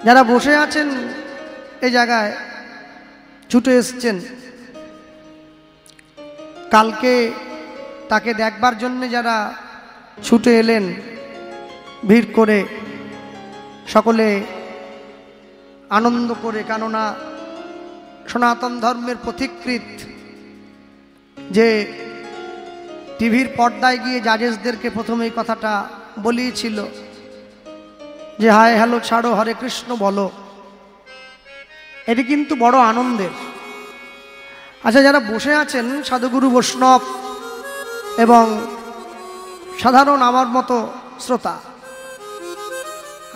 যারা বসে আছেন এই জায়গায় ছুটে এসছেন, কালকে তাকে দেখবার জন্য যারা ছুটে এলেন ভিড় করে, সকলে আনন্দ করে, কেননা সনাতন ধর্মের পথিকৃৎ যে টিভির পর্দায় গিয়ে জাজেসদেরকে প্রথমে এই কথাটা বলিয়েছিল যে হায় হ্যালো ছাড়ো, হরে কৃষ্ণ বলো, এটি কিন্তু বড় আনন্দের। আচ্ছা, যারা বসে আছেন সাধুগুরু বৈষ্ণব এবং সাধারণ আমার মতো শ্রোতা,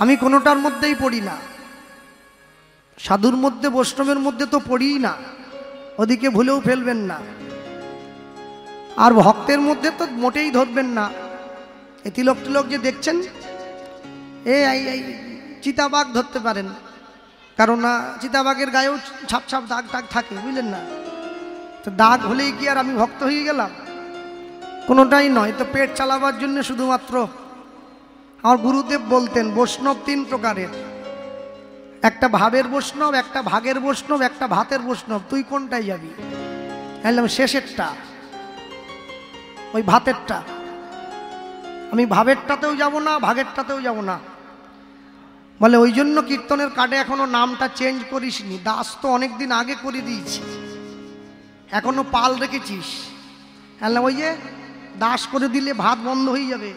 আমি কোনোটার মধ্যেই পড়ি না, সাধুর মধ্যে বৈষ্ণবের মধ্যে তো পড়িই না, ওদিকে ভুলেও ফেলবেন না। আর ভক্তের মধ্যে তো মোটেই ধরবেন না। এই তিলক তিলক যে দেখছেন, এই চিতাবাঘ ধরতে পারেন, কারণ না চিতাবাঘের গায়েও ছাপ ছাপ দাগ টাগ থাকে, বুঝলেন না? তো দাগ হলেই কি আর আমি ভক্ত হয়ে গেলাম? কোনোটাই নয়। তো পেট চালাবার জন্য শুধুমাত্র আমার গুরুদেব বলতেন বৈষ্ণব তিন প্রকারের, একটা ভাবের বৈষ্ণব, একটা ভাগের বৈষ্ণব, একটা ভাতের বৈষ্ণব। তুই কোনটাই যাবি? বললাম শেষেরটা, ওই ভাতেরটা। আমি ভাবেরটাতেও যাব না, ভাগেরটাতেও যাব না। বলে ওই জন্য কীর্তনের কার্ডে এখনো নামটা চেঞ্জ করিসনি। দাস তো অনেকদিন আগে করে দিয়েছি, এখনো পাল রেখেছিস। বললাম ওই যে দাস করে দিলে ভাত বন্ধ হয়ে যাবে,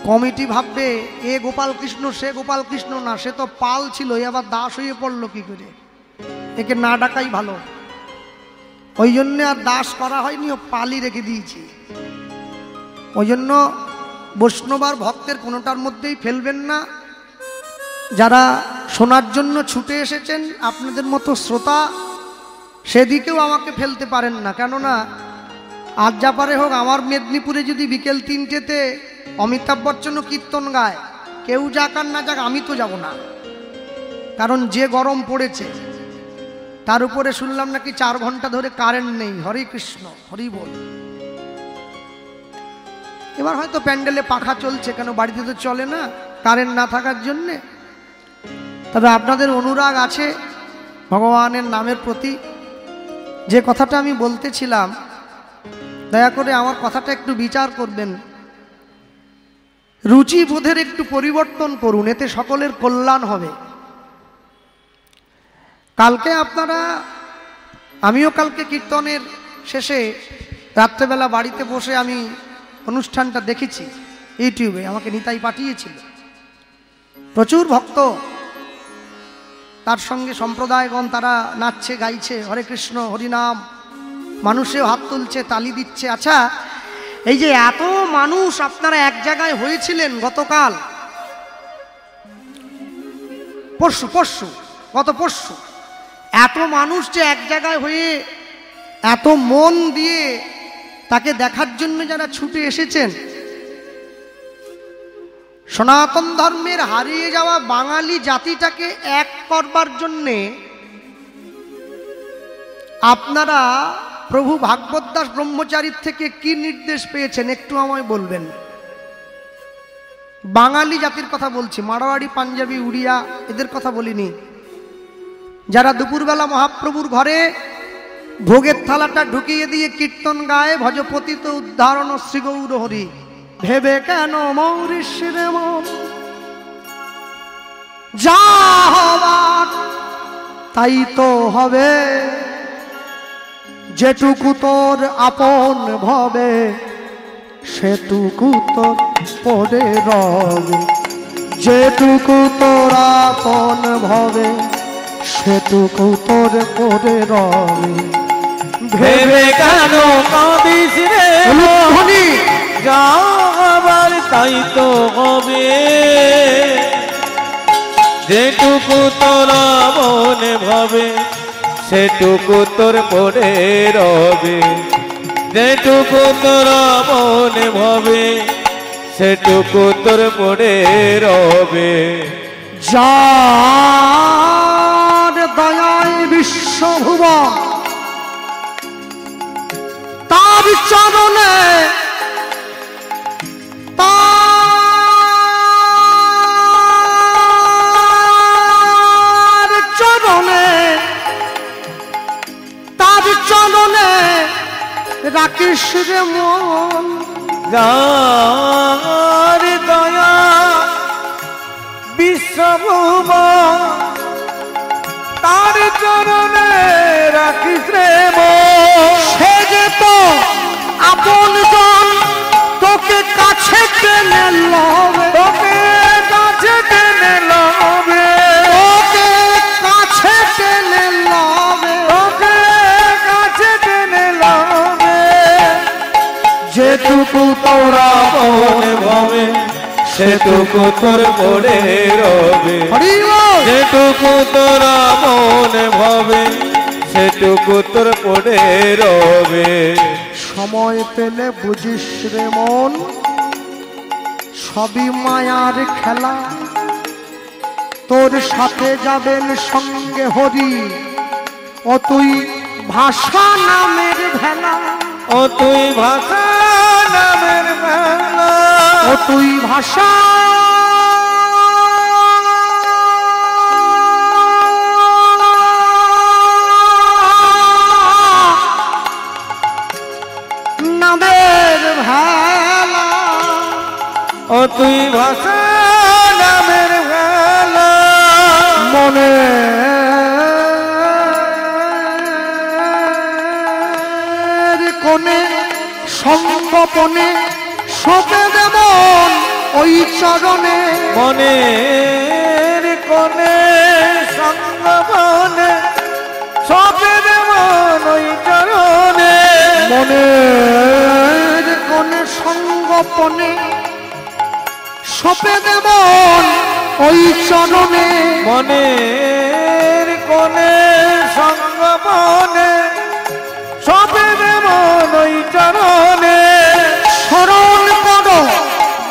কমিটি ভাববে এ গোপাল কৃষ্ণ সে গোপাল কৃষ্ণ না, সে তো পাল ছিল, এ আবার দাস হয়ে পড়লো কি করে? একে না ডাকাই ভালো। ওই জন্য আর দাস করা হয়নি, ও পালই রেখে দিয়েছি। ওই জন্য বৈষ্ণব আর ভক্তের কোনোটার মধ্যেই ফেলবেন না। যারা শোনার জন্য ছুটে এসেছেন আপনাদের মতো শ্রোতা, সেদিকেও আমাকে ফেলতে পারেন না। কেননা আজ যা পারে হোক, আমার মেদিনীপুরে যদি বিকেল 3টেতে অমিতাভ বচ্চনও কীর্তন গায়, কেউ যাক আর না যাক, আমি তো যাব না। কারণ যে গরম পড়েছে, তার উপরে শুনলাম নাকি 4 ঘন্টা ধরে কারেন্ট নেই। হরে কৃষ্ণ, হরি বল। এবার হয়তো প্যান্ডেলে পাখা চলছে, কেন বাড়িতে তো চলে না কারেন্ট না থাকার জন্যে। তবে আপনাদের অনুরাগ আছে ভগবানের নামের প্রতি। যে কথাটা আমি বলতেছিলাম, দয়া করে আমার কথাটা একটু বিচার করবেন। রুচি বোধের একটু পরিবর্তন করুন, এতে সকলের কল্যাণ হবে। কালকে আপনারা, আমিও কালকে কীর্তনের শেষে রাত্রেবেলা বাড়িতে বসে আমি অনুষ্ঠানটা দেখেছি ইউটিউবে, আমাকে নিতাই পাঠিয়েছিল। প্রচুর ভক্ত, তার সঙ্গে সম্প্রদায়গণ, তারা নাচছে গাইছে হরে কৃষ্ণ হরিনাম, মানুষেও হাত তুলছে, তালি দিচ্ছে। আচ্ছা, এই যে এত মানুষ আপনারা এক জায়গায় হয়েছিলেন গতকাল, গত পরশু, এত মানুষ যে এক জায়গায় হয়ে এত মন দিয়ে তাকে দেখার জন্য যারা ছুটে এসেছেন, সনাতন ধর্মের হারিয়ে যাওয়া বাঙালি জাতিটাকে এক করবার জন্যে আপনারা প্রভু ভাগবত দাস ব্রহ্মচারীর থেকে কি নির্দেশ পেয়েছেন একটু আমায় বলবেন। বাঙালি জাতির কথা বলছি, মারোয়াড়ি, পাঞ্জাবি, উড়িয়া এদের কথা বলিনি। যারা দুপুরবেলা মহাপ্রভুর ঘরে ভোগের থালাটা ঢুকিয়ে দিয়ে কীর্তন গায়ে ভজপতি তো উদ্ধারণ শ্রী গৌর হরি, ভেবে কেন মৌরিষ্যে মন, যা হবার তাই তো হবে, যেটুকু তোর আপন ভবে সেটুকু তোর পড়ে রবে, যেটুকু তোর আপন ভবে সেটুকু তোর পড়ে রবে, ভেবে কেন কাঁদিস রে মন, যা হবার তাই তো হবে, যেটুকু তোর আপন ভবে সেটুকু তোর পড়ে রবে, যেটুকু তোর মনে ভাবে সেটুকু তোর পড়ে রবে। যার দয়ায় বিশ্বভুবন তার চরণে রাখিস রে মন। যার দয়া বিশ্বভূম তার চরণে রাখিস রে মন। সে যে তো আপন জন তোকে কাছে টেনে লবে, তোকে কাছে টেনে লবে, তোকে কাছে টেনে লবে, তোকে কাছে টেনে লবে। যেটুকু তোরা মনে ভাবে সেটুকু তোর পড়ে রবে। যেটুকু তোরা মনে ভাবে সেটুকু তোর পড়ে রবে। সময় পেলে বুঝিস রে মন সবই মায়ার খেলা, তোর সাথে যাবেন সঙ্গে হরি ও তুই ভাষা নামের ভেলা, ও তুই ভাষা নামের মেলা, ও তুই ভাষা নামের ভেলা, ও তুই ভাষা নামের মেলা। মনে কোনে সঙ্গপনে সপে দেমন ওই চরণে, মনের কোনে সঙ্গবনে সপে দেমন ওই চরণে। মনের কোনে সঙ্গপনে সপে দেমন ওই চরণে, মনের কোনে সঙ্গবনে সপে দেমন ওই চরণে। স্মরণ করো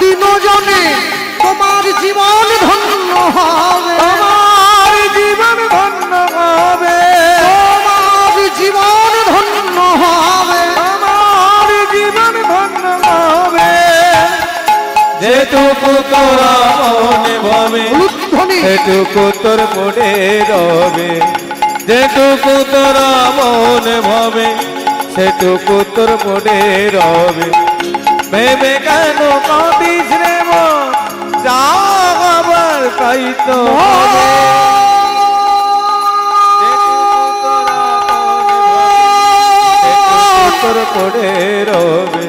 দিনজনে তোমার জীবন ধন্য হবে, আমার জীবন ধন্য হবে, তোমার জীবন ধন্য হবে, আমার জীবন ধন্য হবে। যেটুকু তোরা মনে ভাবে উলুধ্বনি সেটুকু তোর পড়ে রবে। যেটুকু তোরা মনে ভাবে সেটুকু তোর পড়ে রবে। ভেবে কেন কাঁদিস রে মন, যা আবার তাই তো হবে। যেটুকু তোরা মনে ভাবে সেটুকু তোর পড়ে রবে।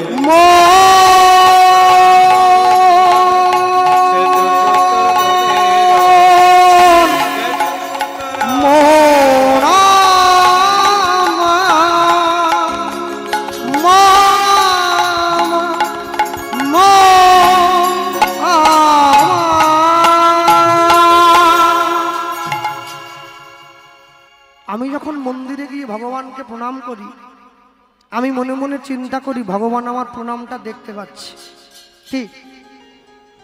আমি যখন মন্দিরে গিয়ে ভগবানকে প্রণাম করি আমি মনে মনে চিন্তা করি ভগবান আমার প্রণামটা দেখতে পাচ্ছে, ঠিক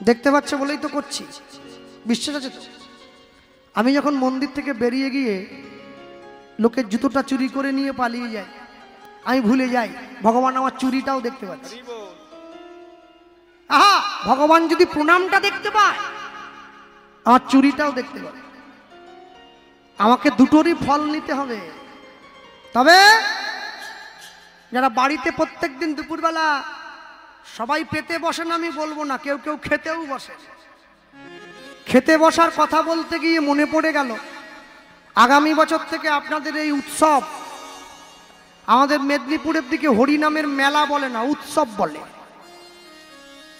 দেখতে পাচ্ছে বলেই তো করছি, বিশ্বাস আছে তো? আমি যখন মন্দির থেকে বেরিয়ে গিয়ে লোকের জুতোটা চুরি করে নিয়ে পালিয়ে যাই, আমি ভুলে যাই ভগবান আমার চুরিটাও দেখতে পাচ্ছে। আহা, ভগবান যদি প্রণামটা দেখতে পায় আমার চুরিটাও দেখতে পায়। আমাকে দুটোরই ফল নিতে হবে। তবে যারা বাড়িতে প্রত্যেকদিন দুপুরবেলা সবাই পেতে বসেন আমি বলবো না, কেউ কেউ খেতেও বসে। খেতে বসার কথা বলতে গিয়ে মনে পড়ে গেল আগামী বছর থেকে আপনাদের এই উৎসব, আমাদের মেদিনীপুরের দিকে হরিনামের মেলা বলে না, উৎসব বলে।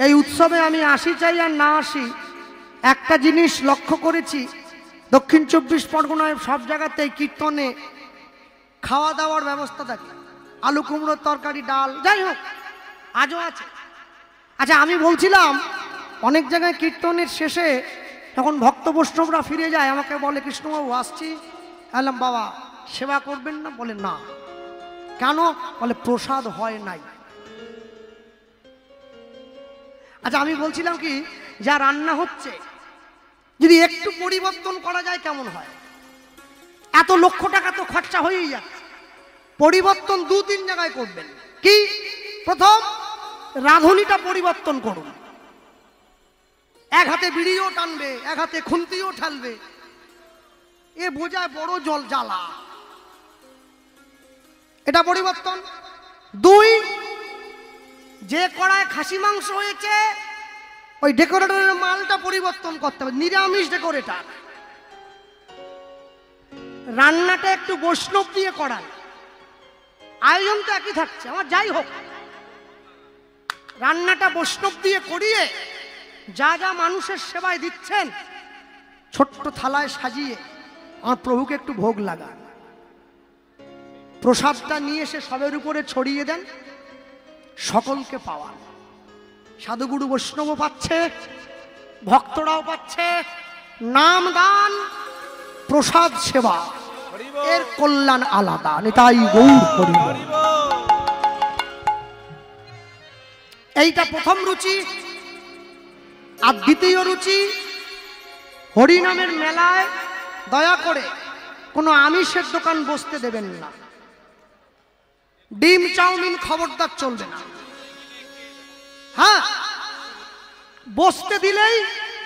এই উৎসবে আমি আসি চাই আর না আসি, একটা জিনিস লক্ষ্য করেছি, দক্ষিণ 24 পরগনায় সব জায়গাতেই কীর্তনে খাওয়া দাওয়ার ব্যবস্থা থাকে, আলু কুমড়োর তরকারি, ডাল, যাই হোক আজও আছে। আচ্ছা, আমি বলছিলাম অনেক জায়গায় কীর্তনের শেষে যখন ভক্ত বৈষ্ণবরা ফিরে যায় আমাকে বলে, কৃষ্ণবাবু আসছি। বললাম, বাবা সেবা করবেন না? বলে না। কেন? বলে প্রসাদ হয় নাই। আচ্ছা, আমি বলছিলাম কি, যা রান্না হচ্ছে যদি একটু পরিবর্তন করা যায় কেমন হয়? এত লক্ষ টাকা তো খরচা হয়েই যাচ্ছে, পরিবর্তন 2-3 জায়গায় করবেন। কি? প্রথম, রাঁধুনিটা পরিবর্তন করুন। এক হাতে বিড়িও টানবে, এক হাতে খুন্তিও ঠালবে, এ বোঝায় বড় জল জ্বালা। এটা পরিবর্তন। দুই, যে কড়ায় খাসি মাংস হয়েছে ওই ডেকোরেটরের মালটা পরিবর্তন করতে হবে, নিরামিষ ডেকোরেটর। রান্নাটা একটু বৈষ্ণব দিয়ে করান, আয়োজন তো একই থাকছে, আমার যাই হোক রান্নাটা বৈষ্ণব দিয়ে করিয়ে যা যা মানুষের সেবায় দিচ্ছেন ছোট্ট থালায় সাজিয়ে আমার প্রভুকে একটু ভোগ লাগান। প্রসাদটা নিয়ে এসে সবের উপরে ছড়িয়ে দেন, সকলকে পাওয়ান। সাধুগুরু বৈষ্ণবও পাচ্ছে, ভক্তরাও পাচ্ছে। নাম দান, প্রসাদ সেবা, এর কল্যাণ আলাদা। নিতাই গৌর হরি বল। এইটা প্রথম রুচি। আর দ্বিতীয় রুচি, হরিনামের মেলায় দয়া করে কোনো আমিষের দোকান বসতে দেবেন না। ডিম চাউমিন খবরদার চলবে না। হ্যাঁ, বসতে দিলেই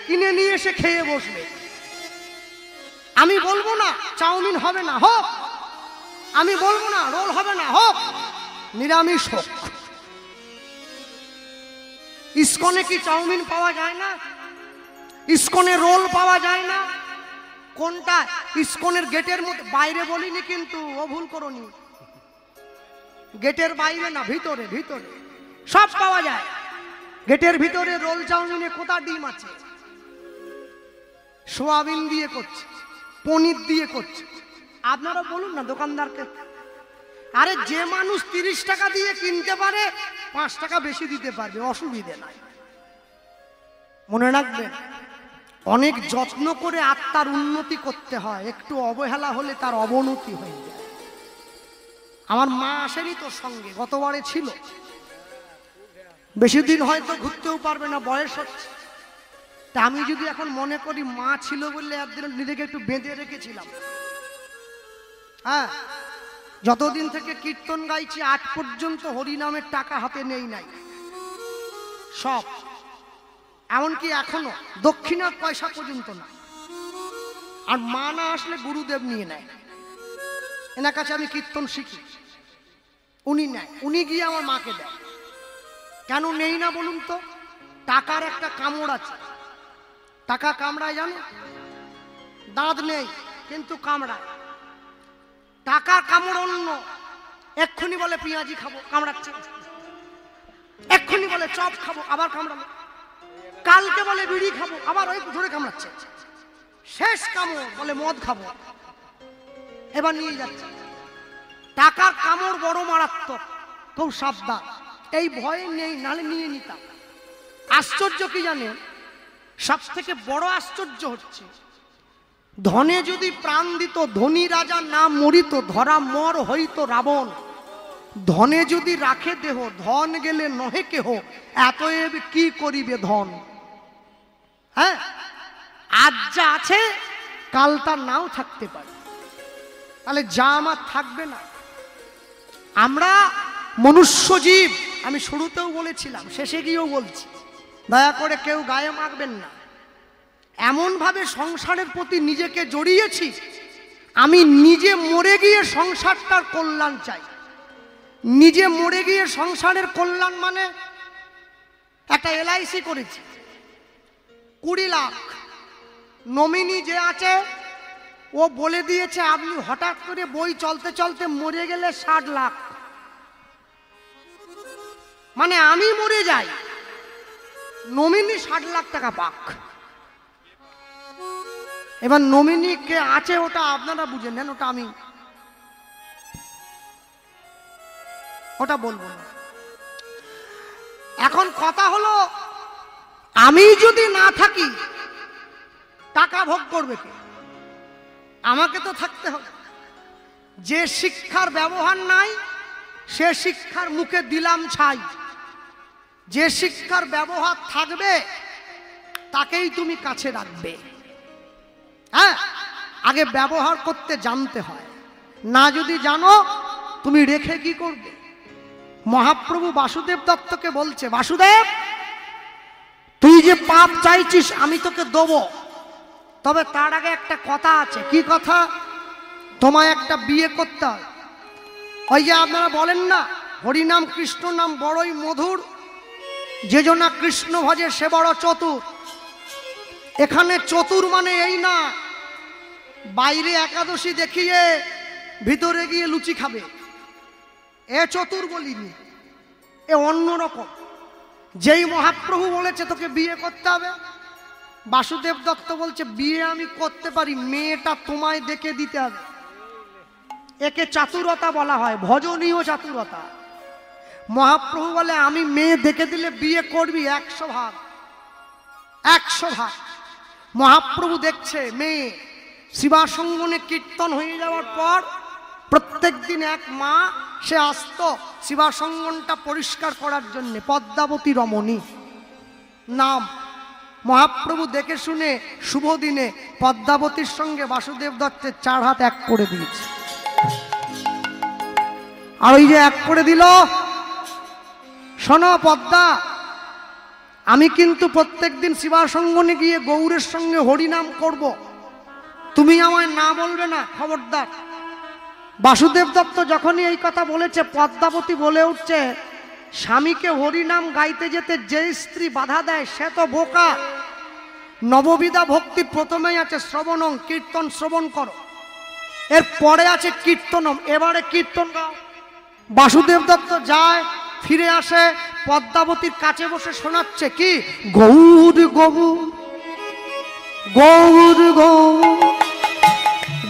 কিনে নিয়ে এসে খেয়ে বসবে। আমি বলবো না চাউমিন হবে না, হোক। আমি বলবো না রোল হবে না, হোক। নিরামিষ হোক। ইসকনে কি চাউমিন পাওয়া যায় না? ইসকনে রোল পাওয়া যায় না? কোনটা? ইসকনের গেটের মধ্যে, বাইরে বলিনি কিন্তু, ও ভুল করোনি। গেটের বাইরে না, ভিতরে ভিতরে সব পাওয়া যায়। গেটের ভিতরে রোল চাউমিনে কোথা ডিম আছে? সোয়াবিন দিয়ে করছে, পনির দিয়ে করছে। আপনারা বলুন না দোকানদারকে, আরে যে মানুষ 30 টাকা দিয়ে কিনতে পারে 5 টাকা বেশি দিতে পারবে, অসুবিধে নাই। মনে রাখবেন, অনেক যত্ন করে আত্মার উন্নতি করতে হয়, একটু অবহেলা হলে তার অবনতি হয়ে যায়। আমার মা আসেনি তোর সঙ্গে, গতবারে ছিল। বেশি দিন হয়তো ঘুরতেও পারবে না, বয়স হচ্ছে। তা আমি যদি এখন মনে করি মা ছিল বললে একদিন নিজেকে একটু বেঁধে রেখেছিলাম। হ্যাঁ, যতদিন থেকে কীর্তন গাইছি আজ পর্যন্ত হরিনামের টাকা হাতে নেই নাই, সব। এমনকি এখনো দক্ষিণার পয়সা পর্যন্ত না। আর মা না আসলে গুরুদেব নিয়ে নেয়। এনার কাছে আমি কীর্তন শিখি, উনি নেয়, উনি গিয়ে আমার মাকে দেয়। কেন নেই না বলুন তো? টাকার একটা কামড় আছে। টাকা কামড়ায় জানো? দাঁত নেই কিন্তু কামড়ায়। টাকা কামড় অন্য, এক্ষুনি বলে পেঁয়াজি খাবো, কামড়াচ্ছে। এক্ষুনি বলে চপ খাবো, আবার কামড়ালো। কালকে বলে বিড়ি খাবো, আবার ওই ধরে কামড়াচ্ছে। শেষ কামড় বলে মদ খাবো, এবার নিয়ে যাচ্ছে। টাকার কামড় বড় মারাত্মক, খুব সাবধান। এই ভয়ে নেই, নালে নিয়ে নিতাম। আশ্চর্য কি জানেন? সব থেকে বড় আশ্চর্য হচ্ছে, ধনে যদি প্রাণ দিত ধনী রাজা না মরিত, ধরা মর হইত রাবণ। ধনে যদি রাখে দেহ, ধন গেলে নহে কেহ, এতএব কি করিবে ধন। হ্যাঁ, আজ যা আছে কাল তার নাও থাকতে পারে, তাহলে যা আমার থাকবে না। আমরা মনুষ্য জীব, আমি শুরুতেও বলেছিলাম, শেষে গিয়েও বলছি, দয়া করে কেউ গায়ে মাখবেন না। এমন ভাবে সংসারের প্রতি নিজেকে জড়িয়েছি, আমি নিজে মরে গিয়ে সংসারটার কল্যাণ চাই। নিজে মরে গিয়ে সংসারের কল্যাণ মানে, একটা LIC করেছি 20 লাখ। নমিনি যে আছে ও বলে দিয়েছে আপনি হঠাৎ করে বই চলতে চলতে মরে গেলে 60 লাখ। মানে আমি মরে যাই, নমিনি 60 লাখ টাকা পাক। এবার নমিনি কে আছে ওটা আপনারা বুঝে নেন, ওটা আমি ওটা বলবো না। এখন কথা হলো, আমি যদি না থাকি টাকা ভোগ করবে কে? আমাকে তো থাকতে হবে। যে শিক্ষার ব্যবহার নাই সে শিক্ষার মুখে দিলাম ছাই। যে শিক্ষার ব্যবহার থাকবে তাকেই তুমি কাছে রাখবে। হ্যাঁ, আগে ব্যবহার করতে জানতে হয়, না যদি জানো তুমি রেখে কি করবে? মহাপ্রভু বাসুদেব দত্তকে বলছে, বাসুদেব তুই যে পাপ চাইছিস আমি তোকে দেবো, তবে তার আগে একটা কথা আছে। কি কথা? তোমায় একটা বিয়ে করতে হয়। ওই যে আপনারা বলেন না হরিনাম কৃষ্ণ নাম বড়ই মধুর, যে জনা কৃষ্ণ ভজে সে বড় চতুর। এখানে চতুর মানে এই না বাইরে একাদশী দেখিয়ে ভিতরে গিয়ে লুচি খাবে, এ চতুর বলিনি, এ অন্যরকম। যেই মহাপ্রভু বলেছে তোকে বিয়ে করতে হবে, বাসুদেব দত্ত বলছে বিয়ে আমি করতে পারি, মেয়েটা তোমায় দেখে দিতে হবে। একে চাতুরতা বলা হয়, ভজনীয় চাতুরতা। মহাপ্রভু বলে আমি মেয়ে দেখে দিলে বিয়ে করবি 100 ভাগ, 100 ভাগ। মহাপ্রভু দেখছে মেয়ে শিবাসঙ্গনে কীর্তন হয়ে যাওয়ার পর প্রত্যেক দিন এক মা সে আসত শিবাসঙ্গনটা পরিষ্কার করার জন্য, পদ্মাবতী রমণী নাম। মহাপ্রভু দেখে শুনে শুভ দিনে পদ্মাবতীর সঙ্গে বাসুদেব দত্তের 4 হাত এক করে দিয়েছে। আর ওই যে এক করে দিল, শোনো পদ্মা, আমি কিন্তু প্রত্যেক দিন শিবাসঙ্গনে গিয়ে গৌরের সঙ্গে হরিনাম করব, তুমি আমায় না বলবে না, খবরদার। বাসুদেব দত্ত যখনই এই কথা বলেছে, পদ্মাবতী বলে উঠছে স্বামীকে হরিনাম গাইতে যেতে যে স্ত্রী বাধা দেয় সে তো বোকা। নববিধা ভক্তি প্রথমেই আছে শ্রবণং, কীর্তন শ্রবণ করো, এর পরে আছে কীর্তনম, এবারে কীর্তন গাও। বাসুদেব দত্ত যায়, ফিরে আসে, পদ্মাবতীর কাছে বসে শোনাচ্ছে কি গৌর গৌর গৌর গৌর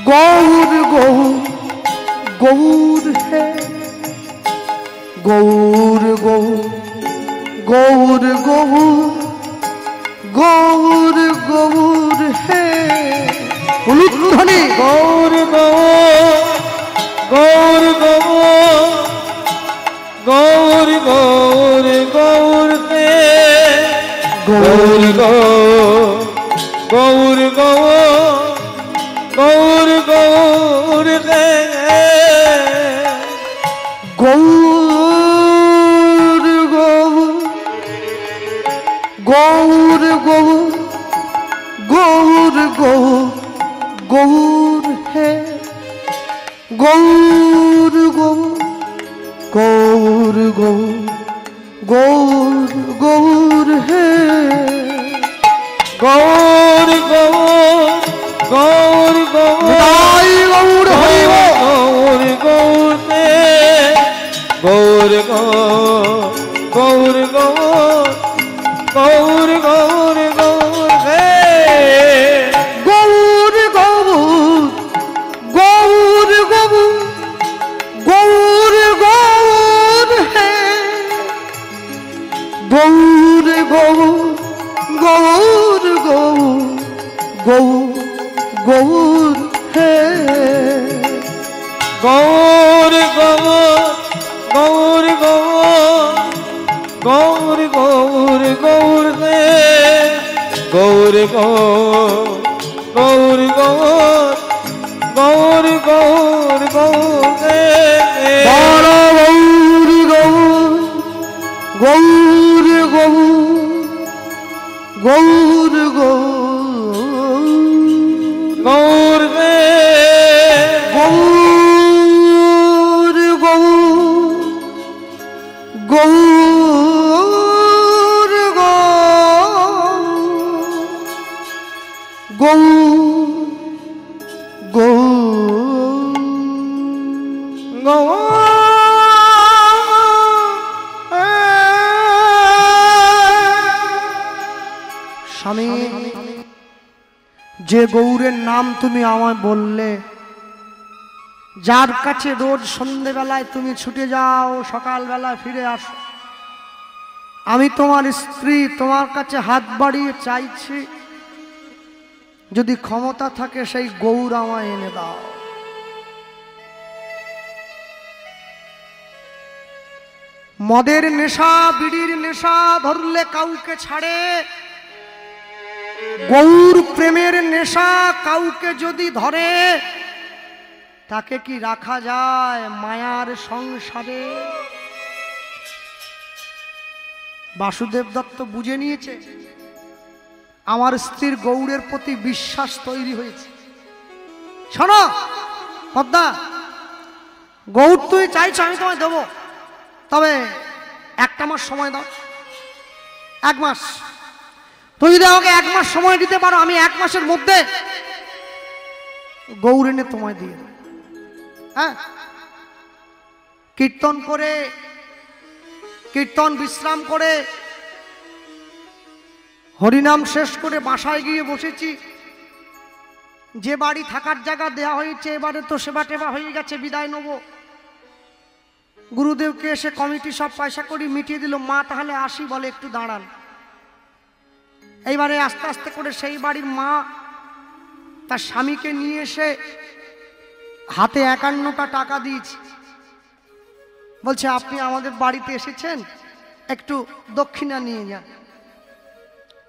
গৌর গৌর গৌর হে গৌর গৌর গৌর গৌর গৌর গৌর হে উলুধ্বনি গৌর গৌর গৌর গৌর গৌর হে গৌর গৌর গৌর গৌর হে গৌর গৌর গৌর গৌর গৌর গৌর হে গৌর গৌর গৌর গৌর গৌর গৌর হে গৌর গৌর গৌর গৌর গৌর গৌর হে গৌর গৌর গৌর গৌর গৌর গৌর হে গৌর গৌর গৌর গৌর গৌর গৌর হে গৌর গৌর গৌর গৌর গৌর গৌর হে গৌর গৌর গৌর গৌর গৌর হে গৌর গৌর গৌর গৌর গৌর হে বড় গৌর গৌর গৌর গৌর গৌর হে গৌর গৌর গৌর গৌর গৌর স্বামী, যে গৌরের নাম তুমি আমায় বললে, যার কাছে রোজ সন্ধ্যেবেলায় তুমি ছুটে যাও, সকালবেলায় ফিরে আসো, আমি তোমার স্ত্রী তোমার কাছে হাত বাড়িয়ে চাইছি, যদি ক্ষমতা থাকে সেই গৌর আমায় এনে দাও। মদের নেশা বিড়ির নেশা ধরলে কাউকে ছাড়ে, গৌর প্রেমের নেশা কাউকে যদি ধরে তাকে কি রাখা যায় মায়ার সংসারে? বাসুদেব দত্ত বুঝে নিয়েছে আমার স্ত্রীর গৌরের প্রতি বিশ্বাস তৈরি হয়েছে। শোনো পদ্মা, গৌর তুই চাইছো আমি তোমায় দেবো, তবে একটা মাস সময় দাও, 1 মাস। তুমি যদি আমাকে 1 মাস সময় দিতে পারো, আমি 1 মাসের মধ্যে গৌর এনে তোমায় দিয়ে দেব। হ্যাঁ, কীর্তন করে, কীর্তন বিশ্রাম করে, হরিনাম শেষ করে বাসায় গিয়ে বসেছি। যে বাড়ি থাকার জায়গা দেয়া হয়েছে, এবারে তো সেবা টেবা হয়ে গেছে, বিদায় নেব। গুরুদেবকে এসে কমিটি সব পয়সা করি মিটিয়ে দিল। মা তাহলে আসি, বলে একটু দাঁড়ান। এইবারে আস্তে আস্তে করে সেই বাড়ির মা তার স্বামীকে নিয়ে এসে হাতে 51টা টাকা দিয়েছে। বলছে আপনি আমাদের বাড়িতে এসেছেন, একটু দক্ষিণা নিয়ে যান।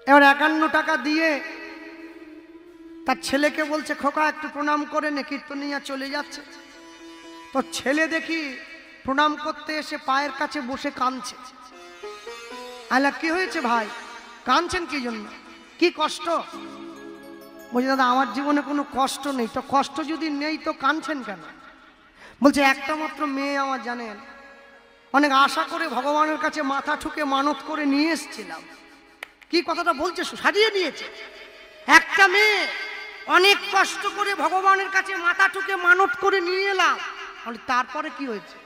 এবার 51 টাকা দিয়ে তার ছেলেকে বলছে খোকা একটু প্রণাম করে নে, কীর্তনিয়া চলে যাচ্ছে। তো ছেলে দেখি প্রণাম করতে এসে পায়ের কাছে বসে কাঁদছে। আলা কি হয়েছে ভাই, কাঁদছেন কি জন্য, কি কষ্ট? বলছে দাদা আমার জীবনে কোনো কষ্ট নেই। তো কষ্ট যদি নেই তো কাঁদছেন কেন? বলছে একটা মাত্র মেয়ে আমার, জানেন অনেক আশা করে ভগবানের কাছে মাথা ঠুকে মানত করে নিয়ে এসেছিলাম। কি কথাটা বলছে, সাজিয়ে নিয়েছে। একটা মেয়ে, অনেক কষ্ট করে ভগবানের কাছে মাথা ঠুকে মানত করে নিয়ে এলাম। তারপরে কি হয়েছে?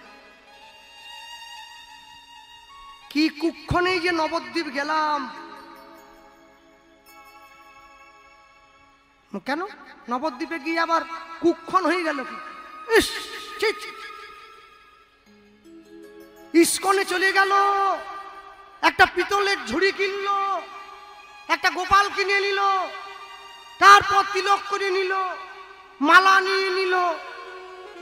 কি কুক্ষণেই যে নবদ্বীপ গেলাম। কেন নবদ্বীপে গিয়ে আবার কুক্ষণ হয়ে গেল কি? ইস্কনে চলে গেল, একটা পিতলের ঝুড়ি কিনলো, একটা গোপাল কিনে নিল, তারপর তিলক করে নিল, মালা নিয়ে নিল।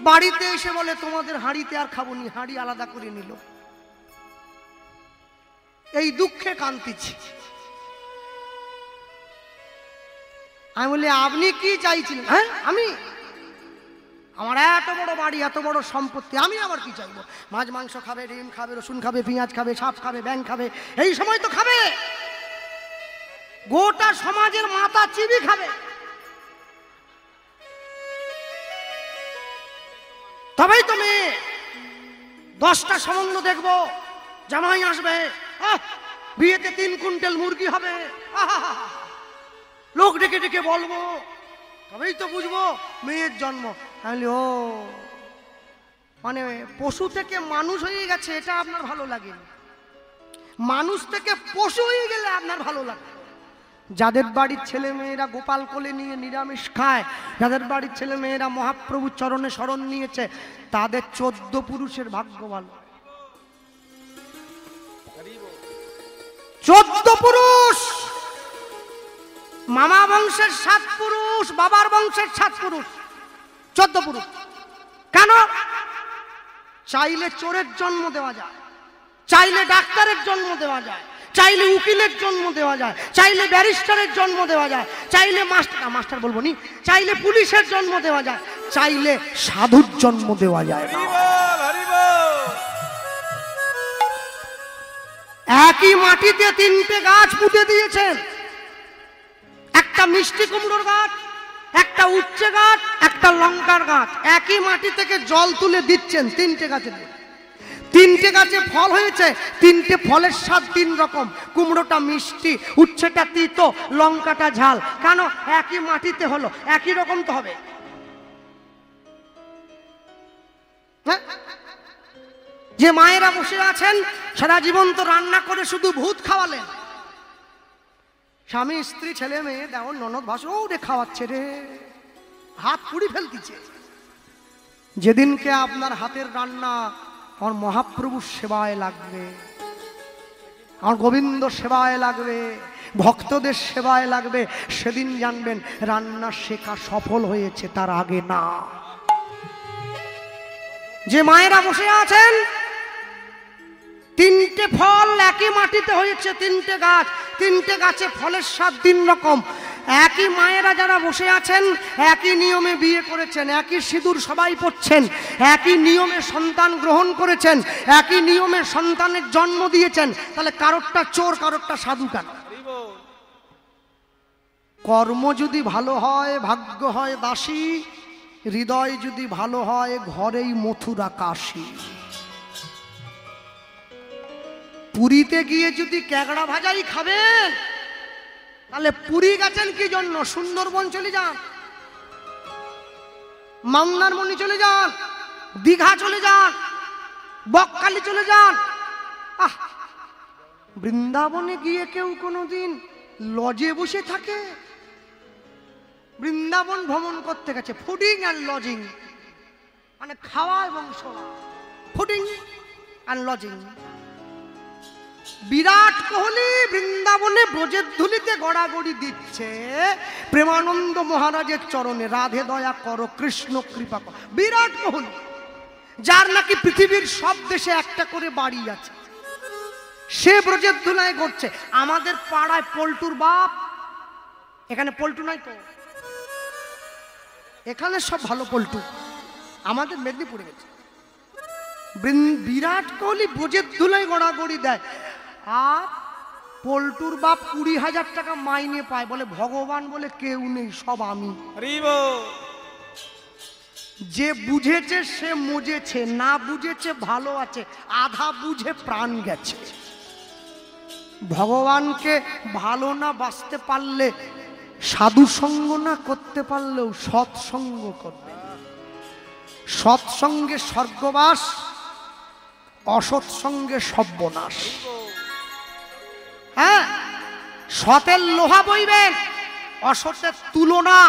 বাড়িতে এসে বলে তোমাদের হাঁড়িতে আর খাবো নি, হাঁড়ি আলাদা করে নিল। এই দুঃখে কাঁদতেছি। আমি বলি আপনি কি চাইছিলেন? হ্যাঁ, আমি, আমার এত বড় বাড়ি, এত বড় সম্পত্তি, আমি আবার কি চাইবো? মাছ মাংস খাবে, ডিম খাবে, রসুন খাবে, পেঁয়াজ খাবে, সাপ খাবে, ব্যাং খাবে, এই সময় তো খাবে। গোটা সমাজের মাথা চিবি খাবে। তবেই তো মেয়ে 10টা সম্বন্ধ দেখবো, জামাই আসবে, বিয়েতে 3 কুইন্টাল মুরগি হবে, লোক ডেকে ডেকে বলবো, তবেই তো বুঝবো মেয়ের জন্ম। তাহলে ও মানে পশু থেকে মানুষ হয়ে গেছে, এটা আপনার ভালো লাগে? মানুষ থেকে পশু হয়ে গেলে আপনার ভালো লাগে? যাদের বাড়ির ছেলে মেয়েরা গোপাল কোলে নিয়ে নিরামিষ খায়, যাদের বাড়ির ছেলে মেয়েরা মহাপ্রভুর চরণে শরণ নিয়েছে, তাদের 14 পুরুষের ভাগ্য ভালো। 14 পুরুষ, মামা বংশের 7 পুরুষ, বাবার বংশের 7 পুরুষ, 14 পুরুষ। কেন? চাইলে চোরের জন্ম দেওয়া যায়, চাইলে ডাক্তারের জন্ম দেওয়া যায়, চাইলে উকিলের জন্ম দেওয়া যায়, চাইলে ব্যারিস্টারের জন্ম দেওয়া যায়, চাইলে মাস্টার বলবো নি, চাইলে পুলিশের জন্ম দেওয়া যায়, চাইলে সাধুর জন্ম দেওয়া যায়। একই মাটিতে 3টে গাছ পুঁতে দিয়েছেন, একটা মিষ্টি কুমড়োর গাছ, একটা উচ্ছে গাছ, একটা লঙ্কার গাছ। একই মাটি থেকে জল তুলে দিচ্ছেন 3টে গাছে। 3টে গাছে ফল হয়েছে, 3টে ফলের স্বাদ 3 রকম। কুমড়োটা মিষ্টি, উচ্ছেটা তিতো, লঙ্কাটা ঝাল। কেন? একই মাটিতে হলো, একই রকম তো হবে। যে মায়েরা বসে আছেন সারা জীবন তো রান্না করে শুধু ভূত খাওয়ালেন, স্বামী স্ত্রী ছেলে মেয়ে দেওয়ার ননদ ভাসুর ও রে খাওয়াচ্ছে রে, হাত পুড়ি ফেলতেছে। যেদিনকে আপনার হাতের রান্না আমার মহাপ্রভুর সেবায় লাগবে, আমার গোবিন্দ সেবায় লাগবে, ভক্তদের সেবায় লাগবে, সেদিন জানবেন রান্না শেখা সফল হয়েছে, তার আগে না। যে মায়েরা বসে আছেন 3টে ফল একই মাটিতে হয়েছে, 3টে গাছ, 3টে গাছে ফলের স্বাদ 3 রকম। একই মায়েরা যারা বসে আছেন একই নিয়মে বিয়ে করেছেন, একই সিঁদুর সবাই পড়ছেন, একই নিয়মে সন্তান গ্রহণ করেছেন, একই নিয়মে সন্তানের জন্ম দিয়েছেন। তাহলে কারোরটা চোর, কারোরটা সাধু কেন? কর্ম যদি ভালো হয় ভাগ্য হয় দাসী, হৃদয় যদি ভালো হয় ঘরেই মথুরা কাশী। পুরীতে গিয়ে যদি ক্যাকড়া ভাজাই খাবেন, তাহলে পুরী গেছেন কি জন্য? সুন্দরবন চলে যান, মন্দারমণি চলে যান, দীঘা চলে যান, বকখালি চলে যান। বৃন্দাবনে গিয়ে কেউ কোনোদিন লজে বসে থাকে? বৃন্দাবন ভ্রমণ করতে গেছে ফুডিং অ্যান্ড লজিং, মানে খাওয়া এবং শোয়া, fooding and lodging. Virat Kohli বৃন্দাবনে ব্রজের ধুলিতে গড়াগড়ি দিচ্ছে প্রেমানন্দ মহারাজের চরণে, রাধে দয়া করো, কৃষ্ণ কৃপা করো। বিরাট কোহলি, যার নাকি পৃথিবীর সব দেশে একটা করে বাড়ি আছে, সে ব্রজের ধুলায় ঘটছে। আমাদের পাড়ায় পল্টুর বাপ, এখানে পল্টু নাই তো, এখানে সব ভালো পল্টু, আমাদের মেদিনীপুরে গেছে। বিরাট কোহলি ব্রজের ধুলায় গড়াগড়ি দেয়, আর পল্টুর বাপ 20,000 টাকা মাইনে পায়, বলে ভগবান বলে কেউ নেই, সব আমি। যে বুঝেছে সে মজেছে, না বুঝেছে ভালো আছে, আধা বুঝে প্রাণ গেছে। ভগবানকে ভালো না বাসতে পারলে, সাধু সঙ্গ না করতে পারলেও সৎসঙ্গ করবে। সৎসঙ্গে স্বর্গবাস, অসৎসঙ্গে সর্বনাশ। হ্যাঁ, সতের লোহা বইবেন, অসতের তুলনা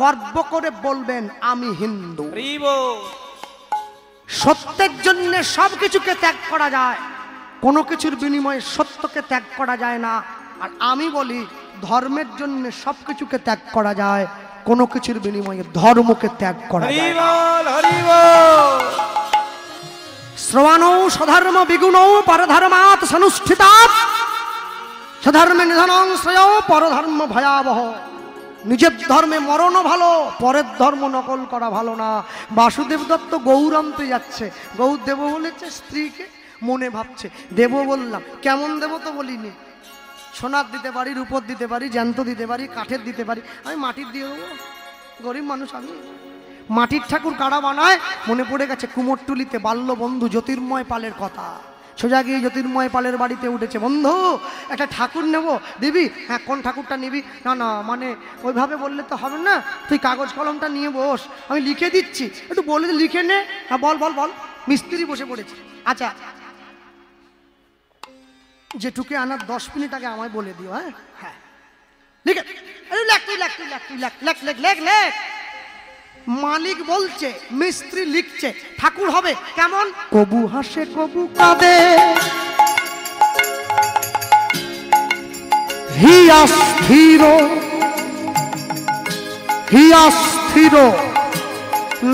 গর্ব করে বলবেন আমি হিন্দু। সত্যের জন্য সবকিছুকে ত্যাগ করা যায়, কোনো কিছুর বিনিময়ে সত্যকে ত্যাগ করা যায় না। আর আমি বলি ধর্মের জন্য সবকিছুকে ত্যাগ করা যায়, কোনো কিছুর বিনিময়ে ধর্মকে ত্যাগ করা যায়। শ্রবণৌ সধর্ম বিগুণৌ পরধর্মাৎ সনুষ্ঠিতাৎ, সধর্মে নিধনং শ্রেয়ঃ পরধর্ম ভয়াবহ। নিজের ধর্মে মরণও ভালো, পরের ধর্ম নকল করা ভালো না। বাসুদেব দত্ত গৌর আনতে যাচ্ছে, গৌর দেব বলেছে স্ত্রীকে, মনে ভাবছে দেব বললাম, কেমন দেব তো বলিনি, সোনার দিতে পারি, রূপর দিতে পারি, জ্যান্ত দিতে পারি, কাঠের দিতে পারি, আমি মাটির দিয়ে দেবো, গরিব মানুষ আমি। মাটির ঠাকুর কারা বানায়? মনে পড়ে গেছে কুমোরটুলিতে বাল্য বন্ধু জ্যোতির্ময় পালের কথা। সোজা গিয়ে জ্যোতির্ময় পালের বাড়িতে উঠেছে, বন্ধু একটা ঠাকুর নেব, দিবি? হ্যাঁ, কোন ঠাকুরটা নিবি? না না, মানে ওইভাবে বললে তো হবে না, তুই কাগজ কলমটা নিয়ে বস, আমি লিখে দিচ্ছি, একটু বলে লিখে নে। হ্যাঁ বল বল বল। মিস্ত্রি বসে পড়েছে। আচ্ছা, যেটুকে আনার 10 মিনিট আগে আমায় বলে দিও। হ্যাঁ হ্যাঁ, লিখে লেখ, তুই লেখ, তুই লেখ, তুই লেখ, লেখ লেখ লেখ লেখ। মালিক বলছে, মিস্ত্রি লিখছে, ঠাকুর হবে কেমন? কবু হাসে কবু কাঁদে, হিয়া স্থির, হিয়া স্থির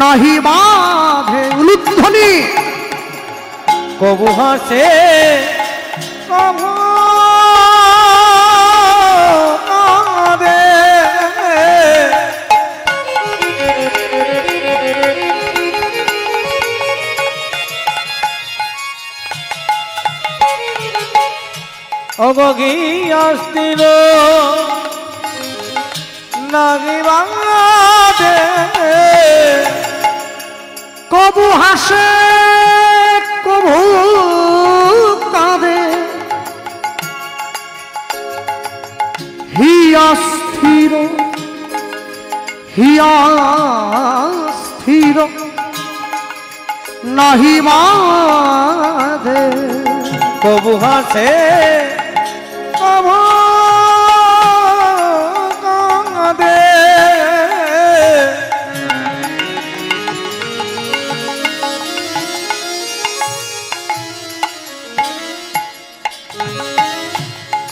নাহি বাঁধে উলুধ্বনি। কবু হাসে কবু কাঁদে, অগিয়া স্থির নাহি বাঁধে। কবু হাসে কবু কাঁদে, হিয়া স্থির, হিয়া স্থির নাহি বাঁধে। কবু হাসে কবু কাঁদে,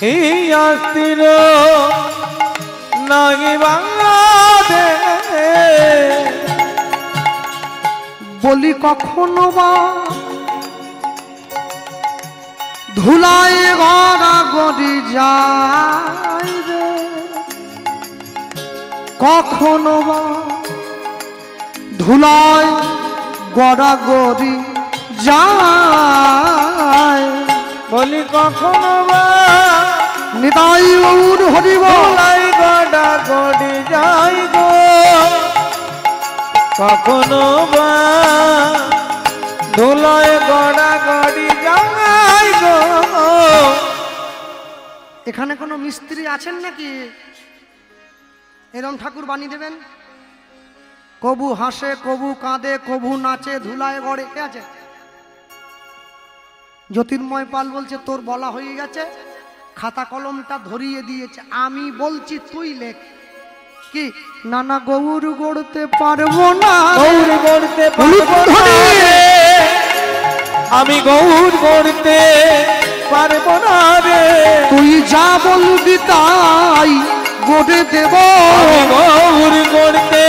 হিয়া স্থির নাহি বাঁধে। বলি কখনো বা ধুলায় গড়াগড়ি যায় রে, কখনো বা ধুলায় গড়াগড়ি যায়। বলি কখনো বা নিতাই গৌর হরি বল, ধুলাই গড়া গড়ি যাই গো, কখনো বা ধুলায় গড়া গড়ি যাই গো। এখানে কোনো মিস্ত্রি আছেন নাকি এরম ঠাকুর বানিয়ে দেবেন? কবু হাসে, কবু কাঁদে, কবু নাচে, ধুলায় গড়ে, কে আছে? জ্যোতির্ময় পাল বলছে তোর বলা হয়ে গেছে, খাতা কলমটা ধরিয়ে দিয়েছে, আমি বলছি তুই লেখ। কি? নানা গৌর গড়তে পারবো না, গৌর গড়তে পারবো না রে, আমি গৌর গড়তে পারবো না রে, তুই যা বলবি তাই গড়ে দেব, আমি গৌর গড়তে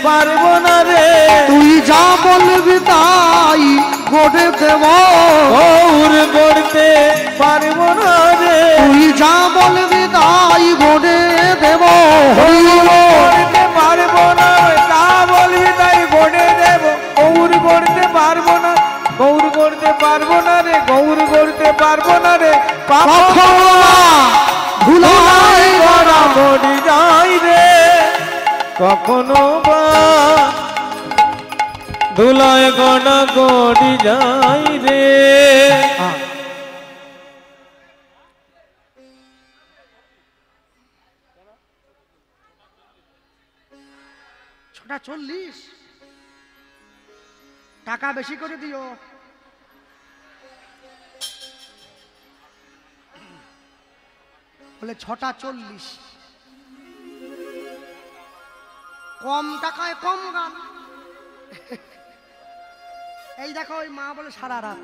পারবো না রে, তুই যা বলবি তাই গড়ে দেব, গৌর গড়তে পারবো না রে, তুই যা বলবি তাই গড়ে দেব। গড়তে পারবো না, তা বলবি তাই গড়ে দেব, গৌর গড়তে পারবো না, গৌর গড়তে পারবো না রে, গৌর গড়তে পারবো না রে, ধুলাই গড়া গড়ি যাই রে, কখনো বা ধুলায় গড়া গড়ি যাই রে। ছটা 40 টাকা বেশি করে দিও। বলে 6টা 40, কম টাকায় কম গান। এই দেখো ওই মা বলে সারা রাত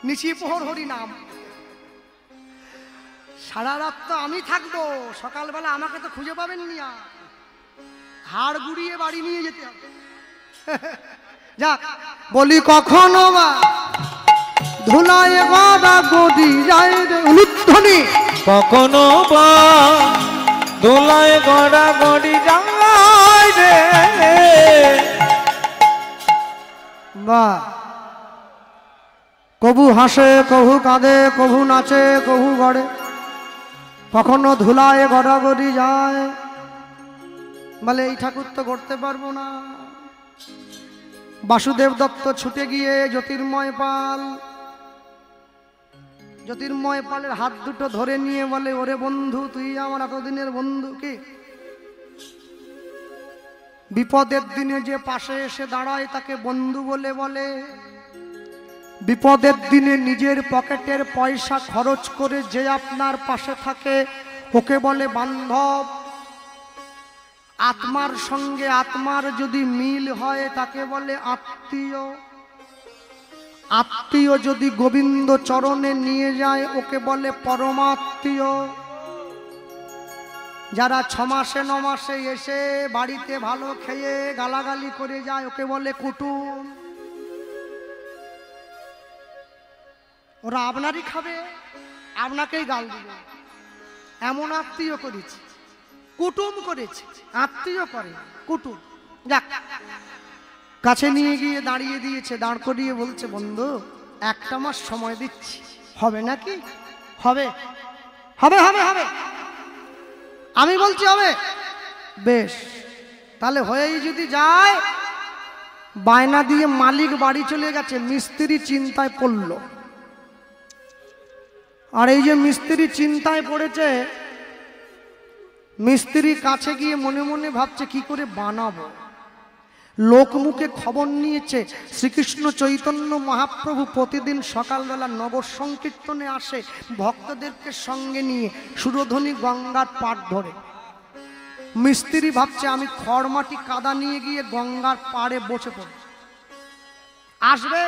নিশি প্রহর হরি নাম, সারা রাত তো আমি থাকবো, সকালবেলা আমাকে তো খুঁজে পাবেন নিয়া, হাড় গুড়িয়ে বাড়ি নিয়ে যেতে হবে। যাক, বলি কখনো বা ধুলায় গড়া গড়ি যায় রে, উলুধ্বনি কখনো বা ধুলায় গড়া গড়ি যায় রে। বা কবু হাসে, কবু কাঁদে, কবু নাচে, কবু গড়ে, কখনো ধুলায় গড়াগড়ি যায়। বলে এই ঠাকুর তো গড়তে পারবো না। বাসুদেব দত্ত ছুটে গিয়ে জ্যোতির্ময় পালের হাত দুটো ধরে নিয়ে বলে, ওরে বন্ধু, তুই আমার এতদিনের বন্ধু। কি? বিপদের দিনে যে পাশে এসে দাঁড়ায় তাকে বন্ধু বলে বলে, বিপদের দিনে নিজের পকেটের পয়সা খরচ করে যে আপনার পাশে থাকে ওকে বলে বান্ধব। আত্মার সঙ্গে আত্মার যদি মিল হয় তাকে বলে আত্মীয়। আত্মীয় যদি গোবিন্দ চরণে নিয়ে যায় ওকে বলে পরমাত্মীয়। যারা 6 মাসে 9 মাসে এসে বাড়িতে ভালো খেয়ে গালাগালি করে যায় ওকে বলে কুটুম। ওরা আপনারই খাবে, আপনাকেই গাল দিবে, এমন আত্মীয় করেছে। কুটুম করেছে, আত্মীয় করে কুটুম। যাক, কাছে নিয়ে গিয়ে দাঁড়িয়ে দিয়েছে, দাঁড় করিয়ে বলছে, বন্ধু 1টা মাস সময় দিচ্ছি, হবে নাকি? হবে হবে হবে হবে, আমি বলছি হবে। বেশ, তাহলে হয়েই যদি যায়। বায়না দিয়ে মালিক বাড়ি চলে গেছে, মিস্ত্রি চিন্তায় পড়ল। আর এই যে মিস্ত্রি চিন্তায় পড়েছে, মিস্ত্রি কাছে গিয়ে মনে মনে ভাবছে কি করে বানাবো। লোকমুখে খবর নিয়েছে শ্রীকৃষ্ণ চৈতন্য মহাপ্রভু প্রতিদিন সকালবেলা নগর সংকীর্তনে আসে, ভক্তদেরকে সঙ্গে নিয়ে সুরধ্বনি গঙ্গার পাড় ধরে। মিস্ত্রি ভাবছে আমি খড়মাটি কাদা নিয়ে গিয়ে গঙ্গার পাড়ে বসে পড়ব, আসবে